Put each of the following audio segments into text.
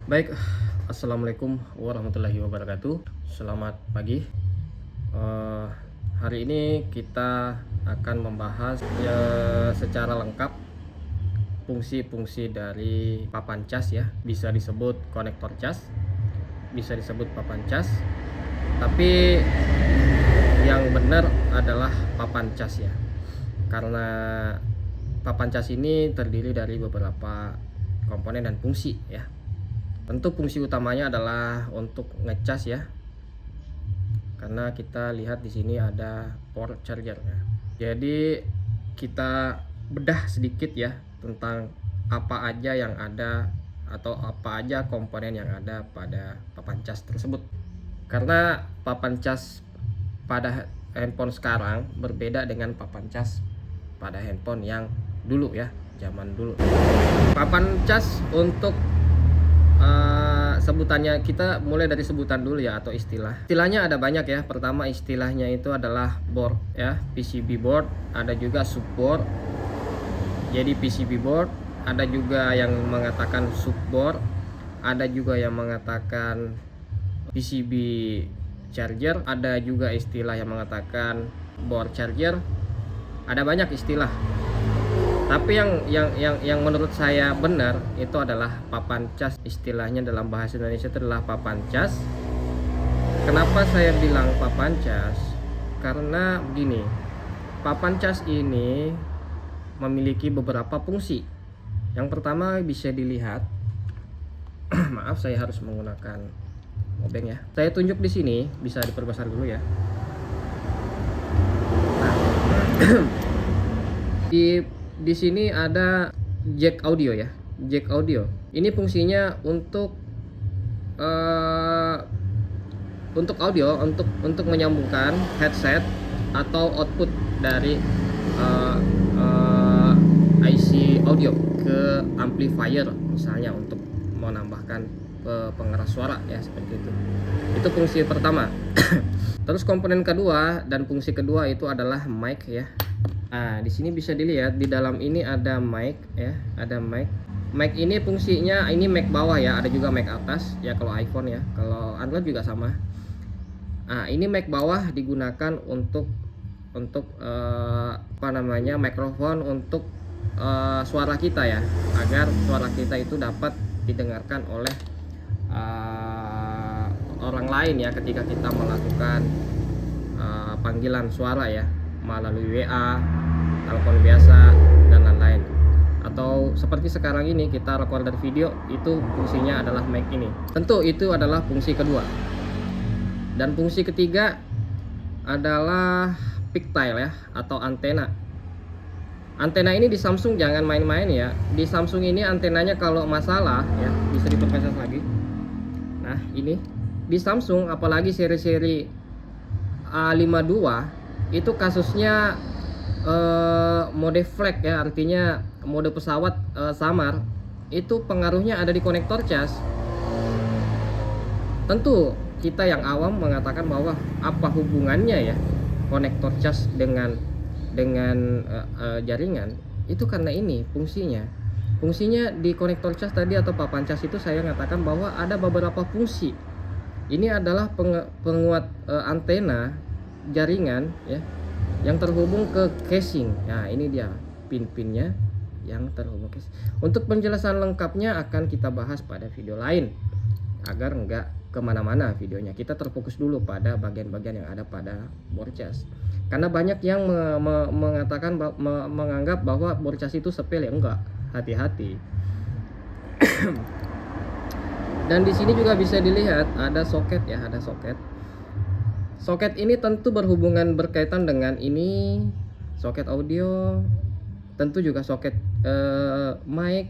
Baik, assalamualaikum warahmatullahi wabarakatuh. Selamat pagi. Eh, Hari ini kita akan membahas ya, secara lengkap fungsi-fungsi dari papan cas ya. Bisa disebut konektor cas, bisa disebut papan cas. Tapi yang benar adalah papan cas ya. Karena papan cas ini terdiri dari beberapa komponen dan fungsi ya. Tentu fungsi utamanya adalah untuk ngecas ya. Karena kita lihat di sini ada port charger ya. Jadi kita bedah sedikit ya tentang apa aja yang ada atau apa aja komponen yang ada pada papan cas tersebut. Karena papan cas pada handphone sekarang berbeda dengan papan cas pada handphone yang dulu ya, zaman dulu. Papan cas untuk sebutannya, kita mulai dari sebutan dulu ya, atau istilahnya ada banyak ya. Pertama istilahnya itu adalah board ya, PCB board. Ada juga subboard, jadi PCB board. Ada juga yang mengatakan subboard, ada juga yang mengatakan PCB charger, ada juga istilah yang mengatakan board charger. Ada banyak istilah. Tapi yang menurut saya benar itu adalah papan cas. Istilahnya dalam bahasa Indonesia itu adalah papan cas. Kenapa saya bilang papan cas? Karena begini, papan cas ini memiliki beberapa fungsi. Yang pertama bisa dilihat, maaf saya harus menggunakan obeng ya. Saya tunjuk di sini, bisa diperbesar dulu ya. Nah, di sini ada jack audio ya, jack audio. Ini fungsinya untuk audio, untuk menyambungkan headset atau output dari IC audio ke amplifier, misalnya untuk menambahkan pengeras suara ya, seperti itu. Itu fungsi pertama. Terus komponen kedua dan fungsi kedua itu adalah mic ya. Nah, di sini bisa dilihat di dalam ini ada mic ya, ada mic. Mic ini fungsinya, ini mic bawah ya, ada juga mic atas ya kalau iPhone ya. Kalau Android juga sama. Nah, ini mic bawah digunakan untuk mikrofon untuk suara kita ya, agar suara kita itu dapat didengarkan oleh orang lain ya, ketika kita melakukan panggilan suara ya, melalui WA, telepon biasa dan lain-lain. Atau seperti sekarang ini kita recorder video, itu fungsinya adalah mic ini. Tentu itu adalah fungsi kedua. Dan fungsi ketiga adalah pigtail ya, atau antena. Antena ini di Samsung jangan main-main ya. Di Samsung ini antenanya kalau masalah ya, bisa diperbesar lagi. Nah, ini di Samsung apalagi seri-seri A52 itu kasusnya mode flag ya, artinya mode pesawat samar. Itu pengaruhnya ada di konektor cas. Tentu kita yang awam mengatakan bahwa apa hubungannya ya konektor cas dengan jaringan. Itu karena ini fungsinya di konektor cas tadi atau papan cas itu, saya mengatakan bahwa ada beberapa fungsi. Ini adalah penguat antena jaringan ya, yang terhubung ke casing. Nah, ini dia pin-pinnya yang terhubung ke casing. Untuk penjelasan lengkapnya akan kita bahas pada video lain, agar enggak kemana-mana videonya. Kita terfokus dulu pada bagian-bagian yang ada pada board cas. Karena banyak yang mengatakan menganggap bahwa board cas itu sepele. Enggak, hati-hati. Dan di sini juga bisa dilihat ada soket ya, ada soket. Soket ini tentu berkaitan dengan ini, soket audio, tentu juga soket mic.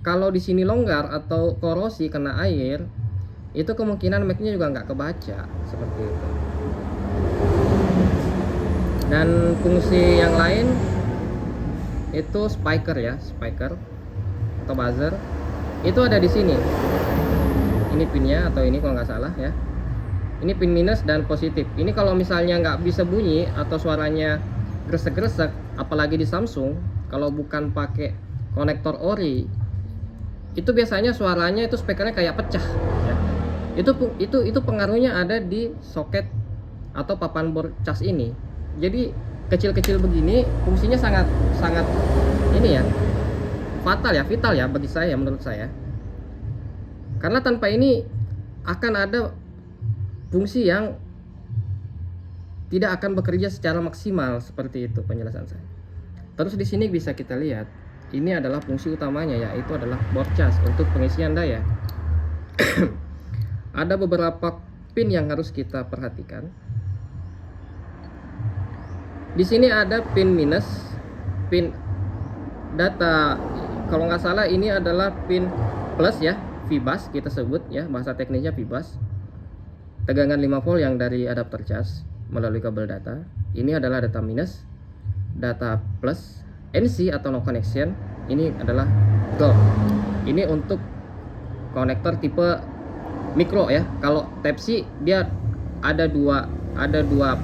Kalau di sini longgar atau korosi kena air, itu kemungkinan mic-nya juga nggak kebaca, seperti itu. Dan fungsi yang lain itu speaker ya, speaker atau buzzer. Itu ada di sini. Ini pinnya, atau ini kalau nggak salah ya. Ini pin minus dan positif. Ini kalau misalnya nggak bisa bunyi atau suaranya gresek-gresek, apalagi di Samsung, kalau bukan pakai konektor ori, itu biasanya suaranya itu speakernya kayak pecah ya. Itu pengaruhnya ada di soket atau papan board cas ini. Jadi kecil-kecil begini fungsinya sangat ini ya, vital ya bagi saya, menurut saya. Karena tanpa ini akan ada fungsi yang tidak akan bekerja secara maksimal, seperti itu penjelasan saya. Terus di sini bisa kita lihat, ini adalah fungsi utamanya, yaitu adalah board cas untuk pengisian daya. Ada beberapa pin yang harus kita perhatikan. Di sini ada pin minus, pin data. Kalau nggak salah ini adalah pin plus ya, VBus kita sebut ya, bahasa teknisnya VBus. Tegangan 5 volt yang dari adapter cas melalui kabel data. Ini adalah data minus, data plus, NC atau no connection. Ini adalah ground. Ini untuk konektor tipe mikro ya. Kalau Type C dia ada dua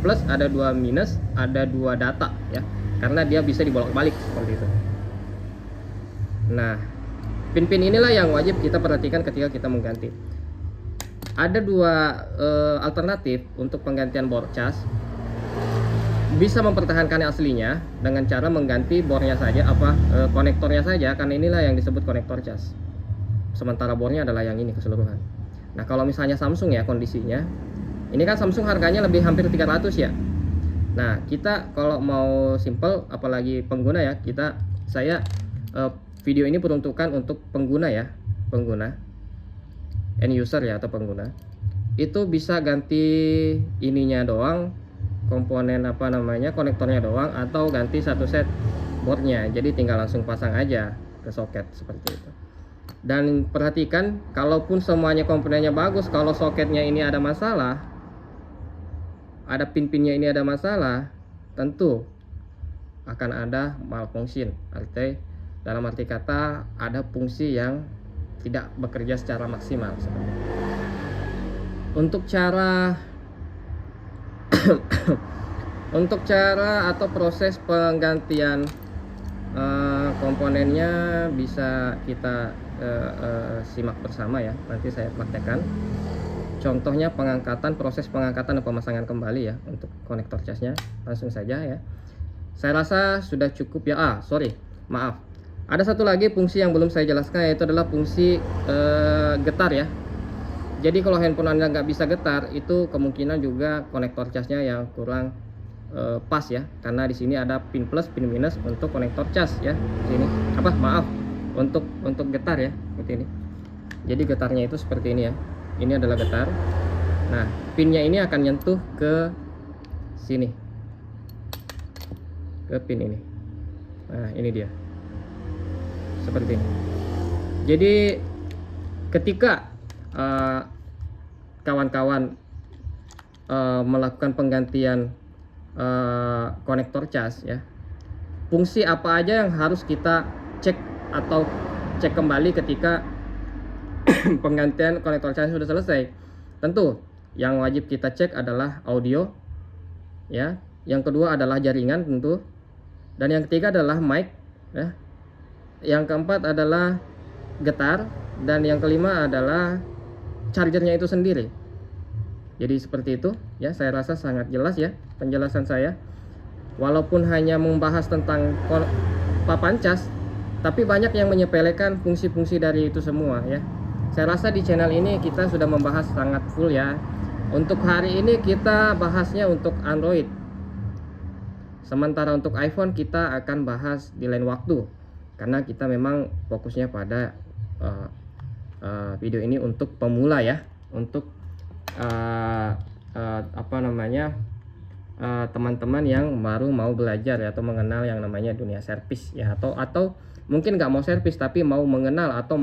plus, ada dua minus, ada dua data ya, karena dia bisa dibolak-balik seperti itu. Nah, pin-pin inilah yang wajib kita perhatikan ketika kita mengganti. Ada dua alternatif untuk penggantian board cas. Bisa mempertahankan yang aslinya dengan cara mengganti boardnya saja, konektornya saja, karena inilah yang disebut konektor cas. Sementara boardnya adalah yang ini keseluruhan. Nah, kalau misalnya Samsung ya kondisinya, ini kan Samsung harganya lebih hampir 300 ya. Nah, kita kalau mau simple, apalagi pengguna ya, saya video ini peruntukan untuk pengguna ya, end user ya, atau pengguna. Itu bisa ganti ininya doang, komponen konektornya doang, atau ganti satu set boardnya. Jadi tinggal langsung pasang aja ke soket seperti itu. Dan perhatikan, kalaupun semuanya komponennya bagus, kalau soketnya ini ada masalah, ada pin-pinnya ini ada masalah, tentu akan ada malfunction. Dalam arti kata, ada fungsi yang tidak bekerja secara maksimal. Untuk cara atau proses penggantian komponennya bisa kita simak bersama ya. Nanti saya praktekkan. Contohnya proses pengangkatan dan pemasangan kembali ya untuk konektor casnya. Langsung saja ya. Saya rasa sudah cukup ya. Maaf. Ada satu lagi fungsi yang belum saya jelaskan, yaitu adalah fungsi getar ya. Jadi kalau handphone Anda nggak bisa getar, itu kemungkinan juga konektor casnya yang kurang pas ya. Karena di sini ada pin plus, pin minus untuk konektor cas ya. Sini untuk getar ya, seperti ini. Jadi getarnya itu seperti ini ya. Ini adalah getar. Nah, pinnya ini akan nyentuh ke sini, ke pin ini. Nah, ini dia, seperti ini. Jadi ketika kawan-kawan melakukan penggantian konektor cas ya, fungsi apa aja yang harus kita cek atau cek kembali ketika penggantian konektor cas sudah selesai. Tentu yang wajib kita cek adalah audio ya, yang kedua adalah jaringan tentu, dan yang ketiga adalah mic ya, yang keempat adalah getar, dan yang kelima adalah chargernya itu sendiri. Jadi seperti itu ya. Saya rasa sangat jelas ya penjelasan saya, walaupun hanya membahas tentang papan cas, tapi banyak yang menyepelekan fungsi-fungsi dari itu semua ya. Saya rasa di channel ini kita sudah membahas sangat full ya. Untuk hari ini kita bahasnya untuk Android, sementara untuk iPhone kita akan bahas di lain waktu, karena kita memang fokusnya pada video ini untuk pemula ya, untuk teman-teman yang baru mau belajar ya, atau mengenal yang namanya dunia servis ya, atau mungkin nggak mau servis tapi mau mengenal atau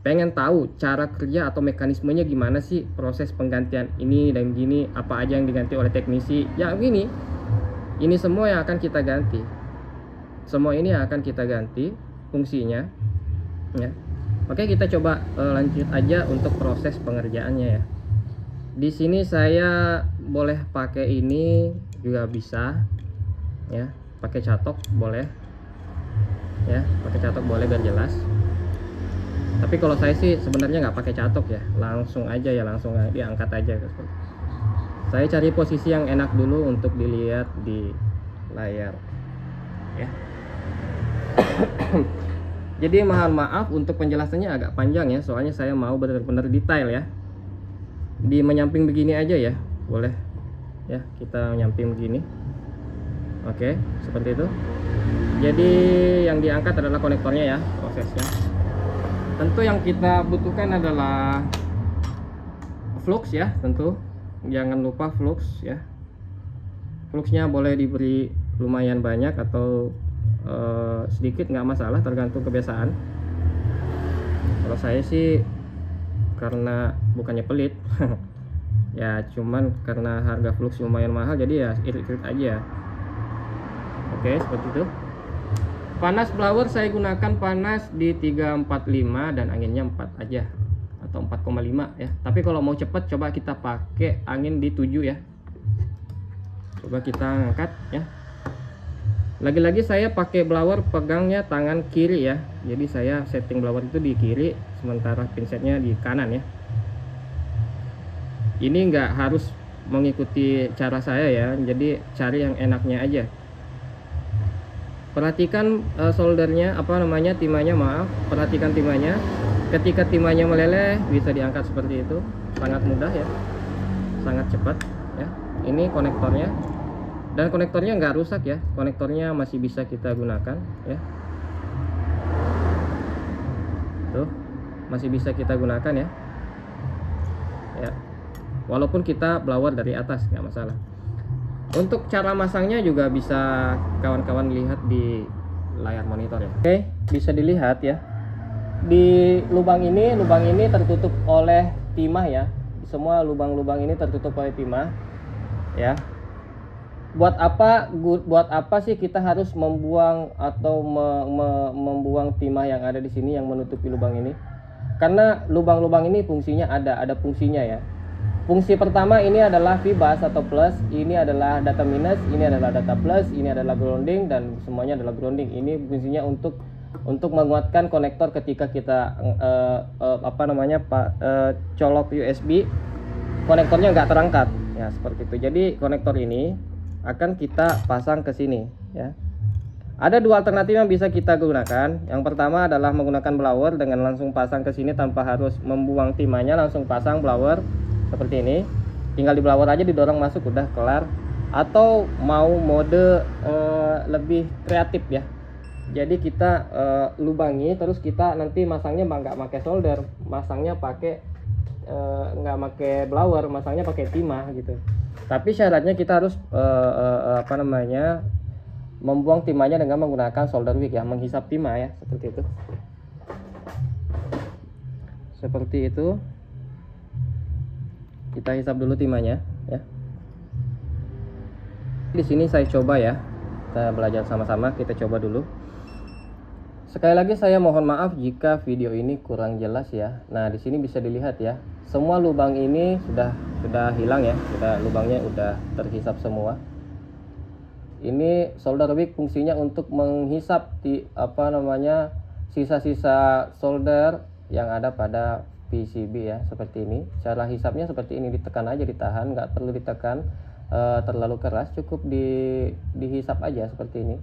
pengen tahu cara kerja atau mekanismenya gimana sih proses penggantian ini dan gini, apa aja yang diganti oleh teknisi ya. Ini semua yang akan kita ganti, fungsinya ya. Oke, kita coba lanjut aja untuk proses pengerjaannya ya. Di sini saya boleh pakai ini juga bisa ya, pakai catok boleh ya, biar jelas. Tapi kalau saya sih sebenarnya nggak pakai catok ya, langsung aja ya, langsung diangkat aja. Saya cari posisi yang enak dulu untuk dilihat di layar ya. Jadi mohon maaf untuk penjelasannya agak panjang ya, soalnya saya mau benar-benar detail ya. Di menyamping begini aja ya, boleh ya, kita menyamping begini. Oke, seperti itu. Jadi yang diangkat adalah konektornya ya, prosesnya. Tentu yang kita butuhkan adalah flux ya, tentu. Jangan lupa flux ya. Fluxnya boleh diberi lumayan banyak atau sedikit, nggak masalah, tergantung kebiasaan. Kalau saya sih karena bukannya pelit ya, cuman karena harga flux lumayan mahal, jadi ya irit-irit aja. Oke, seperti itu. Panas blower saya gunakan panas di 345 dan anginnya 4 aja atau 4,5 ya. Tapi kalau mau cepat coba kita pakai angin di 7 ya. Coba kita angkat ya. Lagi-lagi saya pakai blower pegangnya tangan kiri ya. Jadi saya setting blower itu di kiri, sementara pinsetnya di kanan ya. Ini nggak harus mengikuti cara saya ya, jadi cari yang enaknya aja. Perhatikan soldernya, timahnya, maaf, perhatikan timahnya. Ketika timahnya meleleh bisa diangkat seperti itu, sangat mudah ya, sangat cepat ya. Ini konektornya, dan konektornya nggak rusak ya, konektornya masih bisa kita gunakan ya. Tuh, masih bisa kita gunakan ya. Ya, walaupun kita blower dari atas nggak masalah. Untuk cara masangnya juga bisa kawan-kawan lihat di layar monitor ya. Oke, bisa dilihat ya. Di lubang ini tertutup oleh timah ya. Semua lubang-lubang ini tertutup oleh timah ya. Buat apa sih kita harus membuang atau membuang timah yang ada di sini yang menutupi lubang ini? Karena lubang-lubang ini fungsinya ada fungsinya ya. Fungsi pertama ini adalah VBus atau plus, ini adalah data minus, ini adalah data plus, ini adalah grounding, dan semuanya adalah grounding. Ini fungsinya untuk menguatkan konektor ketika kita colok USB, konektornya nggak terangkat ya, seperti itu. Jadi konektor ini akan kita pasang ke sini ya. Ada dua alternatif yang bisa kita gunakan. Yang pertama adalah menggunakan blower dengan langsung pasang ke sini tanpa harus membuang timahnya, langsung pasang blower seperti ini, tinggal di blower aja, didorong masuk, udah kelar. Atau mau mode lebih kreatif ya, jadi kita lubangi, terus kita nanti masangnya nggak pakai solder, masangnya pakai nggak pakai blower, masangnya pakai timah gitu. Tapi syaratnya kita harus membuang timahnya dengan menggunakan solder wick ya, menghisap timah ya, seperti itu. Kita hisap dulu timahnya ya. Di sini saya coba ya, kita belajar sama-sama, kita coba dulu. Sekali lagi saya mohon maaf jika video ini kurang jelas ya. Nah, di sini bisa dilihat ya, semua lubang ini sudah hilang ya, lubangnya udah terhisap semua. Ini solder wick fungsinya untuk menghisap sisa-sisa solder yang ada pada PCB ya, seperti ini. Cara hisapnya seperti ini, ditekan aja, ditahan, nggak perlu ditekan terlalu keras, cukup dihisap aja seperti ini.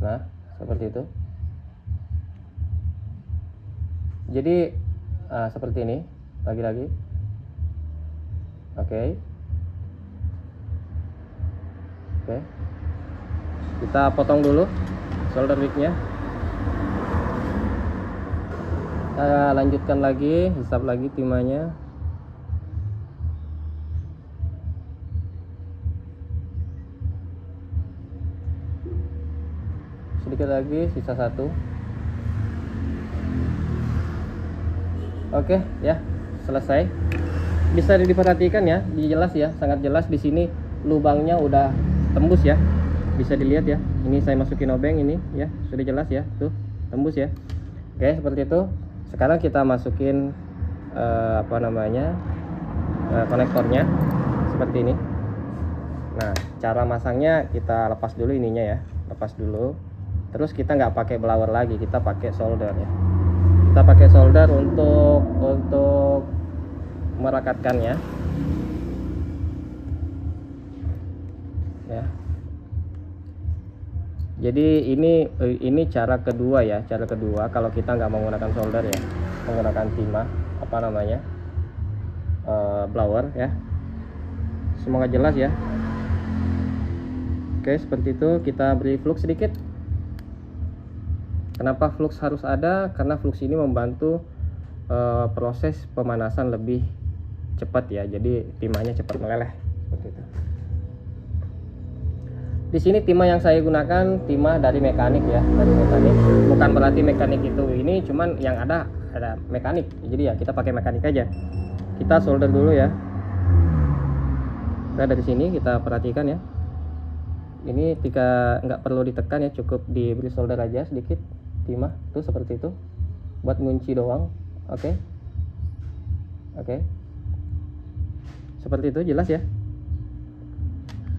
Nah, seperti itu. Jadi seperti ini lagi-lagi. Oke. Kita potong dulu solder wicknya. Kita lanjutkan lagi, hisap lagi timahnya. Sedikit lagi, sisa satu. Oke ya, selesai. Bisa diperhatikan ya, jelas ya, sangat jelas. Di sini lubangnya udah tembus ya, bisa dilihat ya. Ini saya masukin obeng ini ya, sudah jelas ya, tuh tembus ya. Oke, seperti itu. Sekarang kita masukin konektornya seperti ini. Nah, cara masangnya kita lepas dulu ininya ya, lepas dulu. Terus kita nggak pakai blower lagi, kita pakai solder ya. kita pakai solder untuk merekatkannya ya. Jadi ini cara kedua ya, cara kedua kalau kita nggak menggunakan solder ya, menggunakan timah apa namanya, blower ya. Semoga jelas ya. Oke, seperti itu. Kita beri flux sedikit. Kenapa flux harus ada? Karena flux ini membantu proses pemanasan lebih cepat ya, jadi timahnya cepat meleleh seperti itu. Di sini timah yang saya gunakan timah dari mekanik ya, dari mekanik. Bukan berarti mekanik itu ini, cuman yang ada mekanik. Jadi ya kita pakai mekanik aja. Kita solder dulu ya. Kita dari sini kita perhatikan ya. Ini jika nggak perlu ditekan ya, cukup diberi solder aja sedikit timah tuh seperti itu. Buat ngunci doang. Oke. Seperti itu, jelas ya.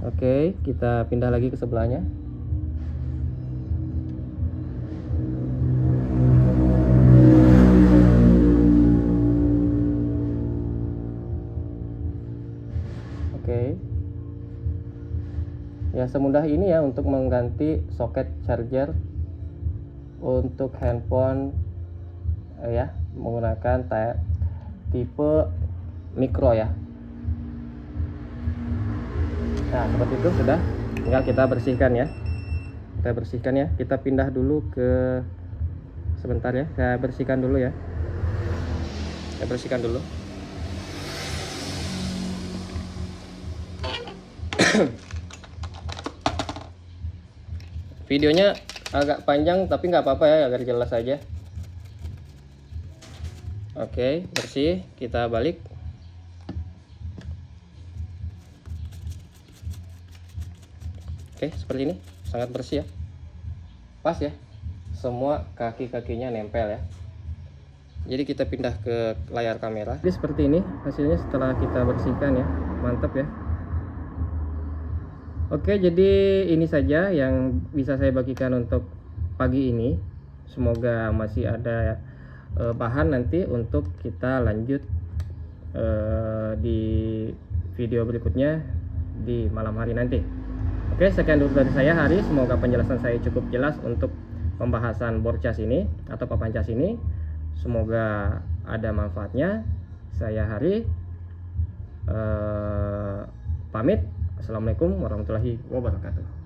Oke, kita pindah lagi ke sebelahnya. Oke. Ya, semudah ini ya untuk mengganti soket charger untuk handphone ya, menggunakan tipe micro ya. Nah, seperti itu sudah, tinggal kita bersihkan ya. Kita pindah dulu ke, sebentar ya, saya bersihkan dulu ya. Videonya agak panjang tapi nggak apa-apa ya, agar jelas saja. Oke, bersih. Kita balik. Oke, seperti ini, sangat bersih ya, pas ya, semua kaki-kakinya nempel ya. Jadi kita pindah ke layar kamera. Jadi seperti ini hasilnya setelah kita bersihkan ya, mantap ya. Oke, jadi ini saja yang bisa saya bagikan untuk pagi ini. Semoga masih ada bahan nanti untuk kita lanjut di video berikutnya di malam hari nanti. Oke, sekian dulu dari saya Hari. Semoga penjelasan saya cukup jelas untuk pembahasan bor cas ini atau papan cas ini. Semoga ada manfaatnya. Saya Hari pamit. Assalamualaikum warahmatullahi wabarakatuh.